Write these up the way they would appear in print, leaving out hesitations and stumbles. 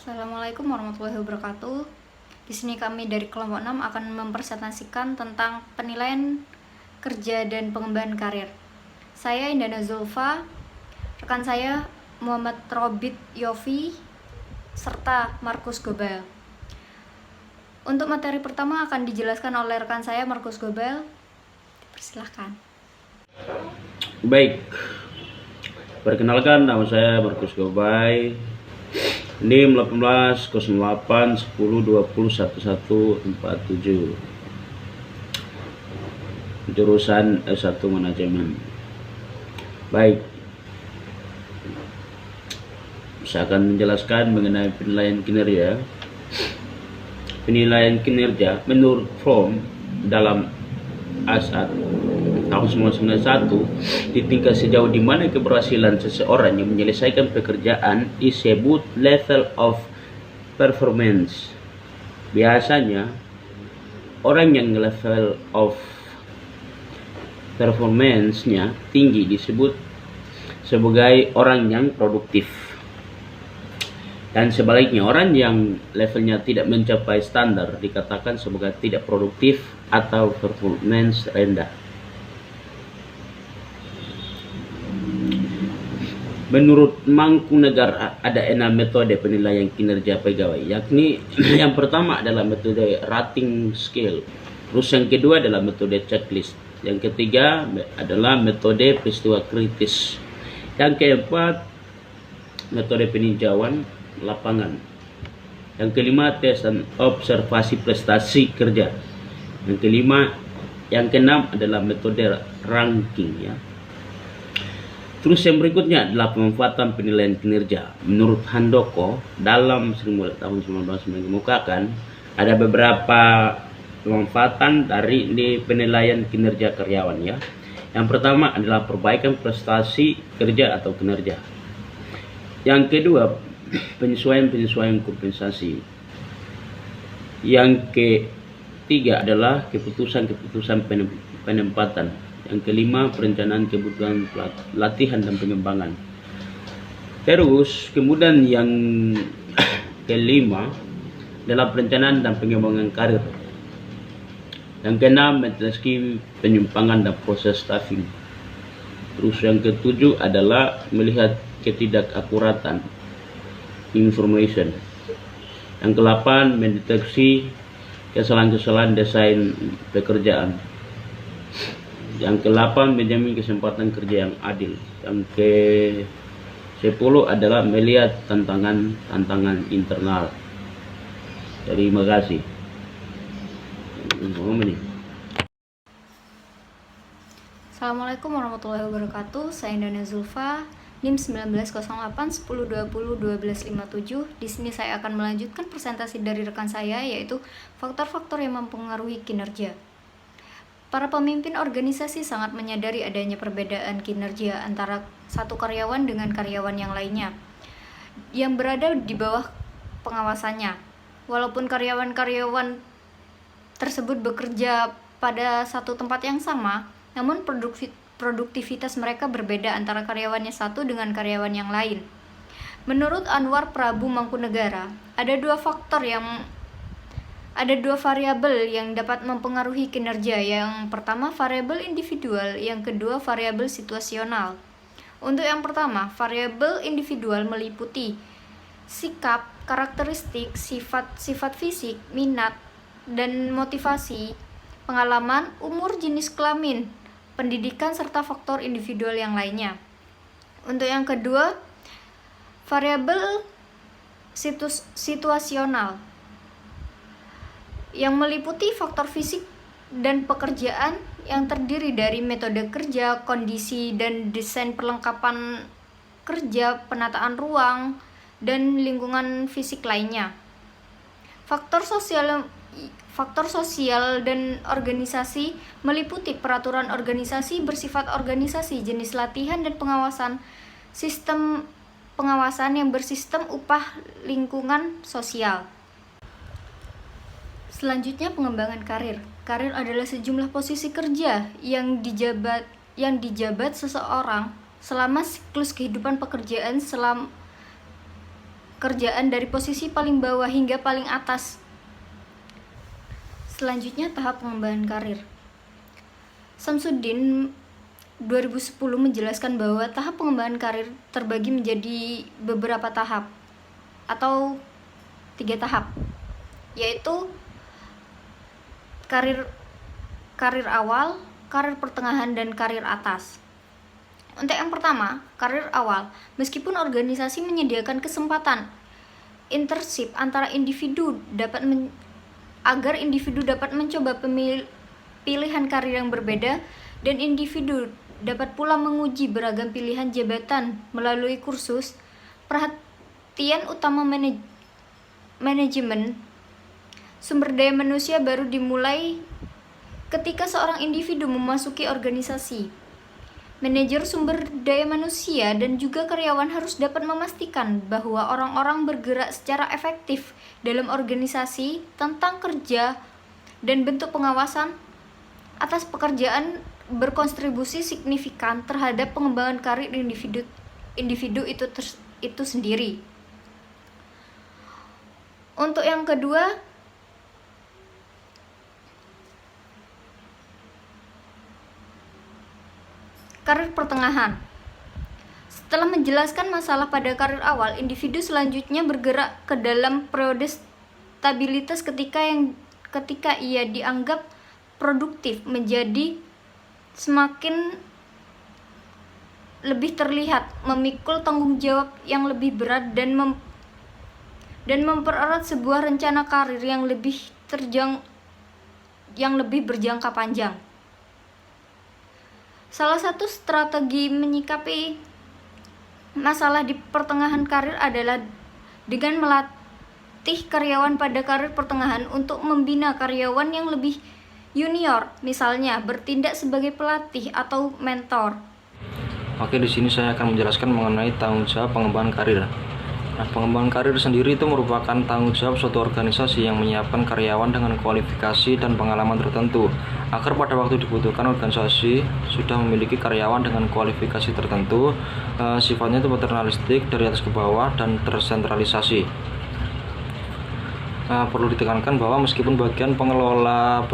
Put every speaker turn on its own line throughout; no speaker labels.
Assalamualaikum warahmatullahi wabarakatuh. Di sini kami dari kelompok 6 akan mempresentasikan tentang penilaian kerja dan pengembangan karir. Saya Indana Zulfa, rekan saya Muhammad Robit Yofi, serta Markus Gobel. Untuk materi pertama akan dijelaskan oleh rekan saya Markus Gobel. Persilahkan.
Baik, perkenalkan nama saya Markus Gobel. NIM 180810201147, jurusan S1 Manajemen. Baik, saya akan menjelaskan mengenai penilaian kinerja. Penilaian kinerja menurut Fromm dalam ASAT tahun 1991 di tingkat sejauh di mana keberhasilan seseorang yang menyelesaikan pekerjaan disebut level of performance. Biasanya orang yang level of performance-nya tinggi disebut sebagai orang yang produktif, dan sebaliknya orang yang levelnya tidak mencapai standar dikatakan sebagai tidak produktif atau performance rendah. Menurut Mangkunegara ada 6 metode penilaian kinerja pegawai, yakni yang pertama adalah metode rating scale, terus yang kedua adalah metode checklist, yang ketiga adalah metode peristiwa kritis, yang keempat metode peninjauan lapangan, yang kelima tes dan observasi prestasi kerja, yang keenam adalah metode ranking ya. Terus yang berikutnya adalah pemanfaatan penilaian kinerja. Menurut Handoko dalam tahun 1990 mengemukakan ada beberapa pemanfaatan dari penilaian kinerja karyawan ya. Yang pertama adalah perbaikan prestasi kerja atau kinerja. Yang kedua, penyesuaian kompensasi. Yang ketiga adalah keputusan penempatan. Yang kelima, perencanaan kebutuhan latihan dan pengembangan. Terus kemudian yang kelima adalah perencanaan dan pengembangan karir. Yang keenam, metodologi penyimpangan dan proses staffing. Terus yang ketujuh adalah melihat ketidakakuratan information. Yang kedelapan, mendeteksi kesalahan-kesalahan desain pekerjaan. Yang ke-8 menjamin kesempatan kerja yang adil. Yang ke-10 adalah melihat tantangan internal. Terima kasih.
Assalamualaikum warahmatullahi wabarakatuh. Saya Indana Zulfa, NIM 190810201257. Di sini saya akan melanjutkan presentasi dari rekan saya, yaitu faktor-faktor yang mempengaruhi kinerja. Para pemimpin organisasi sangat menyadari adanya perbedaan kinerja antara satu karyawan dengan karyawan yang lainnya yang berada di bawah pengawasannya. Walaupun karyawan-karyawan tersebut bekerja pada satu tempat yang sama, namun produktivitas mereka berbeda antara karyawannya satu dengan karyawan yang lain. Menurut Anwar Prabu Mangkunegara, ada dua variabel yang dapat mempengaruhi kinerja. Yang pertama variabel individual, yang kedua variabel situasional. Untuk yang pertama, variabel individual meliputi sikap, karakteristik, sifat fisik, minat dan motivasi, pengalaman, umur, jenis kelamin, pendidikan serta faktor individual yang lainnya. Untuk yang kedua, variabel situasional yang meliputi faktor fisik dan pekerjaan yang terdiri dari metode kerja, kondisi dan desain perlengkapan kerja, penataan ruang, dan lingkungan fisik lainnya. Faktor sosial dan organisasi meliputi peraturan organisasi, bersifat organisasi, jenis latihan dan pengawasan, sistem pengawasan yang bersistem upah lingkungan sosial. Selanjutnya, pengembangan karir. Karir adalah sejumlah posisi kerja yang dijabat seseorang selama siklus kehidupan pekerjaan pekerjaan dari posisi paling bawah hingga paling atas. Selanjutnya, tahap pengembangan karir. Samsudin 2010 menjelaskan bahwa tahap pengembangan karir terbagi menjadi beberapa tahap atau 3 tahap, yaitu karir awal, karir pertengahan, dan karir atas. Untuk yang pertama, karir awal, meskipun organisasi menyediakan kesempatan internship antara individu agar individu dapat mencoba pilihan karir yang berbeda, dan individu dapat pula menguji beragam pilihan jabatan melalui kursus, perhatian utama manajemen sumber daya manusia baru dimulai ketika seorang individu memasuki organisasi. Manajer sumber daya manusia dan juga karyawan harus dapat memastikan bahwa orang-orang bergerak secara efektif dalam organisasi, tentang kerja dan bentuk pengawasan atas pekerjaan berkontribusi signifikan terhadap pengembangan karir individu itu sendiri. Untuk yang kedua, karir pertengahan. Setelah menjelaskan masalah pada karir awal, individu selanjutnya bergerak ke dalam periode stabilitas ketika ia dianggap produktif menjadi semakin lebih terlihat, memikul tanggung jawab yang lebih berat, dan mempererat sebuah rencana karir yang lebih berjangka panjang. Salah satu strategi menyikapi masalah di pertengahan karir adalah dengan melatih karyawan pada karir pertengahan untuk membina karyawan yang lebih junior, misalnya bertindak sebagai pelatih atau mentor.
Oke, di sini saya akan menjelaskan mengenai tanggung jawab pengembangan karir. Nah, pengembangan karir sendiri itu merupakan tanggung jawab suatu organisasi yang menyiapkan karyawan dengan kualifikasi dan pengalaman tertentu agar pada waktu dibutuhkan organisasi sudah memiliki karyawan dengan kualifikasi tertentu, sifatnya itu paternalistik dari atas ke bawah dan tersentralisasi. Perlu ditekankan bahwa meskipun bagian pengelola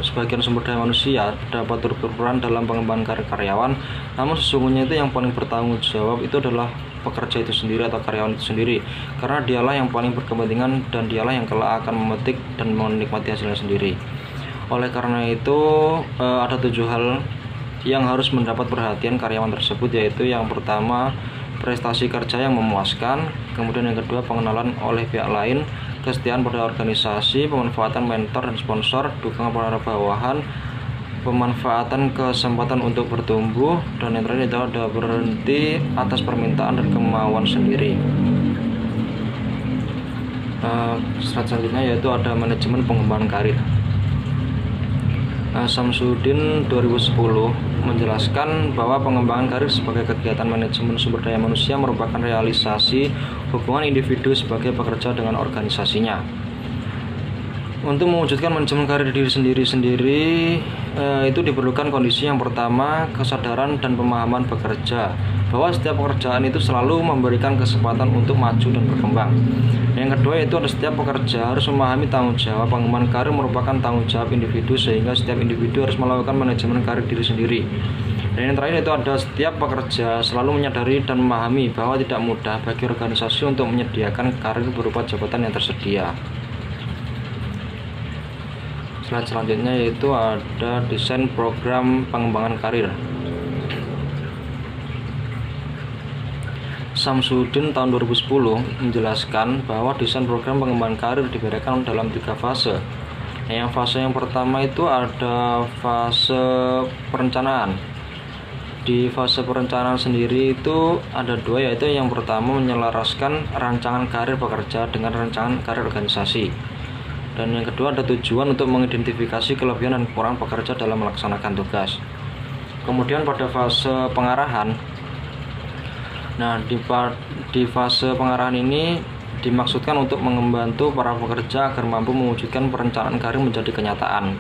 sebagian sumber daya manusia dapat turut berperan dalam pengembangan karir karyawan, namun sesungguhnya itu yang paling bertanggung jawab itu adalah pekerja itu sendiri atau karyawan itu sendiri, karena dialah yang paling berkepentingan dan dialah yang kelak akan memetik dan menikmati hasilnya sendiri. Oleh karena itu ada 7 hal yang harus mendapat perhatian karyawan tersebut, yaitu yang pertama, prestasi kerja yang memuaskan, kemudian yang kedua, pengenalan oleh pihak lain, kesetiaan pada organisasi, pemanfaatan mentor dan sponsor, dukungan para bawahan, pemanfaatan kesempatan untuk bertumbuh, dan yang terakhir itu ada berhenti atas permintaan dan kemauan sendiri. Selanjutnya yaitu ada manajemen pengembangan karir. Samsudin 2010 menjelaskan bahwa pengembangan karir sebagai kegiatan manajemen sumber daya manusia merupakan realisasi hubungan individu sebagai pekerja dengan organisasinya. Untuk mewujudkan manajemen karir diri sendiri itu diperlukan kondisi yang pertama, kesadaran dan pemahaman bekerja, bahwa setiap pekerjaan itu selalu memberikan kesempatan untuk maju dan berkembang. Yang kedua itu ada setiap pekerja harus memahami tanggung jawab pengembangan karir merupakan tanggung jawab individu, sehingga setiap individu harus melakukan manajemen karir diri sendiri. Dan yang terakhir itu ada setiap pekerja selalu menyadari dan memahami bahwa tidak mudah bagi organisasi untuk menyediakan karir berupa jabatan yang tersedia. Slide selanjutnya yaitu ada desain program pengembangan karir. Samsudin tahun 2010 menjelaskan bahwa desain program pengembangan karir dibedakan dalam 3 fase. Yang fase yang pertama itu ada fase perencanaan. Di fase perencanaan sendiri itu ada 2, yaitu yang pertama menyelaraskan rancangan karir pekerja dengan rancangan karir organisasi. Dan yang kedua ada tujuan untuk mengidentifikasi kelebihan dan kekurangan pekerja dalam melaksanakan tugas. Kemudian pada fase pengarahan, nah di fase pengarahan ini dimaksudkan untuk membantu para pekerja agar mampu mewujudkan perencanaan karir menjadi kenyataan.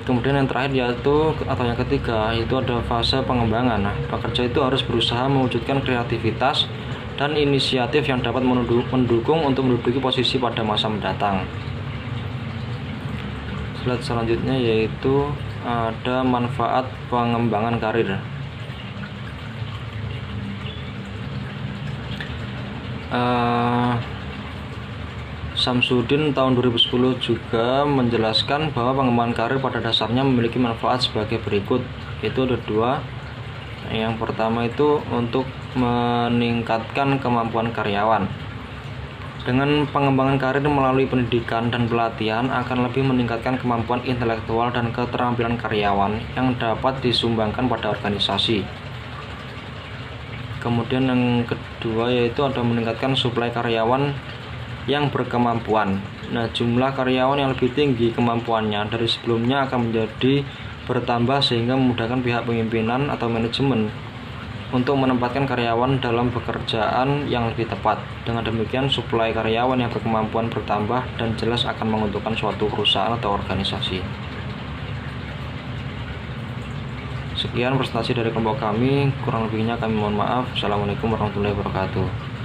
Kemudian yang terakhir yaitu atau yang ketiga itu ada fase pengembangan. Nah, pekerja itu harus berusaha mewujudkan kreativitas dan inisiatif yang dapat mendukung untuk menduduki posisi pada masa mendatang. Slide selanjutnya yaitu ada manfaat pengembangan karir. Samsudin tahun 2010 juga menjelaskan bahwa pengembangan karir pada dasarnya memiliki manfaat sebagai berikut. Itu ada dua. Yang pertama itu untuk meningkatkan kemampuan karyawan. Dengan pengembangan karir melalui pendidikan dan pelatihan akan lebih meningkatkan kemampuan intelektual dan keterampilan karyawan yang dapat disumbangkan pada organisasi. Kemudian yang kedua yaitu ada meningkatkan suplai karyawan yang berkemampuan. Nah, jumlah karyawan yang lebih tinggi kemampuannya dari sebelumnya akan menjadi bertambah sehingga memudahkan pihak pemimpinan atau manajemen untuk menempatkan karyawan dalam pekerjaan yang lebih tepat. Dengan demikian, suplai karyawan yang berkemampuan bertambah dan jelas akan menguntungkan suatu perusahaan atau organisasi. Sekian presentasi dari kelompok kami, kurang lebihnya kami mohon maaf. Assalamualaikum warahmatullahi wabarakatuh.